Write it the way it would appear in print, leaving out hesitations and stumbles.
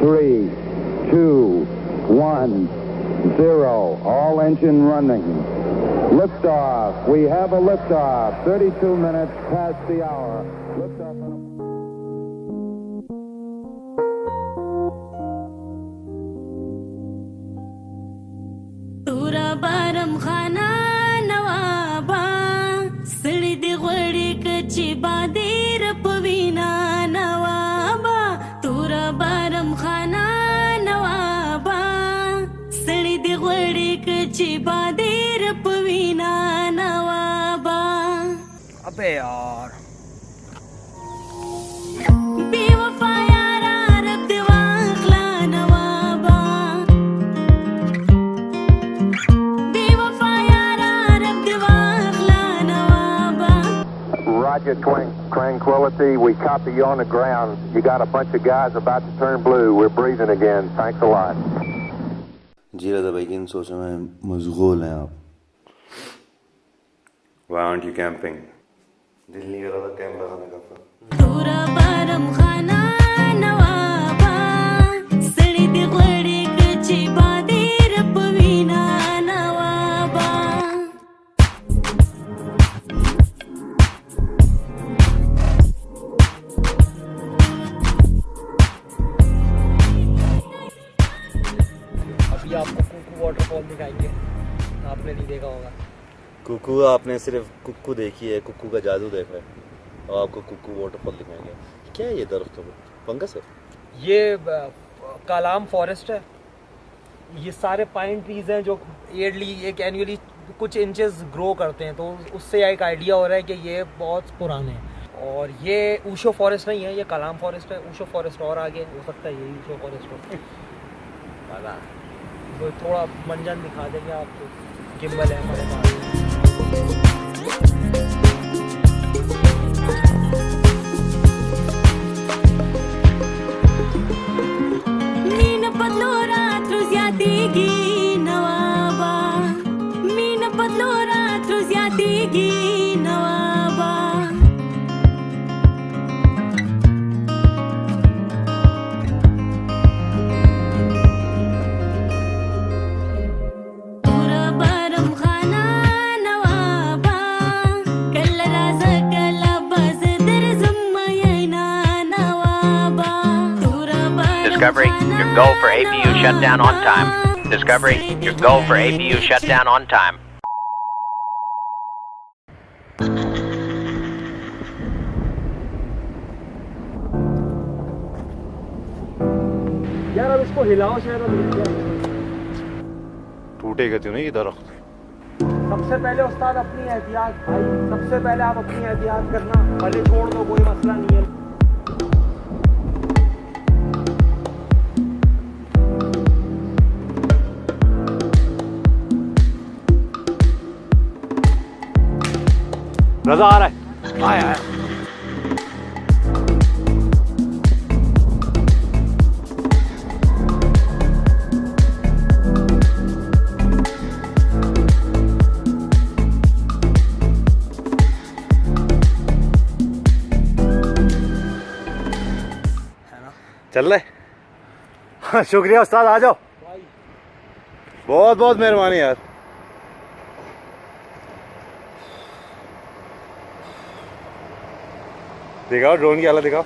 3, 2, 1, 0. All engine running. Liftoff. We have a liftoff. 32 minutes past the hour. Liftoff. Tura baram khana nawaba sidi di ghori kachi badir pavina nawaba tura baram khana nawaba sidi di ghori kachi badir pavina nawaba अबे यार बेवफा यारा रब दिवाखला नवाबा बेवफा यारा रब दिवाखला नवाबा Roger, Tranquility. We copy you on the ground. You got a bunch of guys about to turn blue. We're breathing again. Thanks a lot. जी रज़ा भाई, इन सोचों में मशगूल हैं आप. Why aren't you camping? दिल नहीं कर रहा था कैंप लगाने का. पूरा बारम खाना नवाबा सड़ी दी ग़ड़ी कच्ची बादीर पवीना नवाबा अभी आपको कुकू वाटरफॉल दिखाएंगे, आपने नहीं देखा होगा. कुकू आपने सिर्फ कुक्कू देखी है, कुक्कू का जादू देखा है, और आपको कुक्कू वाटरफॉल दिखाएंगे. क्या है ये दरख्त? फंगस है? ये कालाम फॉरेस्ट है. ये सारे पाइन ट्रीज हैं जो ईयरली एक एनुअली कुछ इंचेस ग्रो करते हैं, तो उससे एक आइडिया हो रहा है कि ये बहुत पुराने हैं. और ये ऊशो फॉरेस्ट नहीं है, ये कालाम फॉरेस्ट है. ऊशो फॉरेस्ट और आगे हो सकता है, यही ऊशो फॉरेस्ट हो. तो थोड़ा मंजन दिखा देंगे आपको. गिम्बल है हमारे पास. मीन पतलो रात ज़्यादगी नवाबा मीन पतलो रात ज़्यादगी नवाबा पूरा बारम खाना नवाबा कल राज़ा कल बज़ दर ज़म्मयना नवाबा पूरा बारम Discovery, your go for APU shutdown on time. Discovery, your go for APU shutdown on time. यार अब इसको हिलाओ शायद अब हिल जाए. टूटेगा क्यों नहीं ये दरख्त? सबसे पहले उस्ताद अपनी एहतियात भाई, सबसे पहले आप अपनी एहतियात करना. भले छोड़ दो, कोई मसला नहीं है. रज़ा आ रहा है. आया चल रहे. शुक्रिया उस्ताद, आ जाओ. बहुत बहुत मेहरबानी यार. दिखाओ ड्रोन की हालत दिखाओ.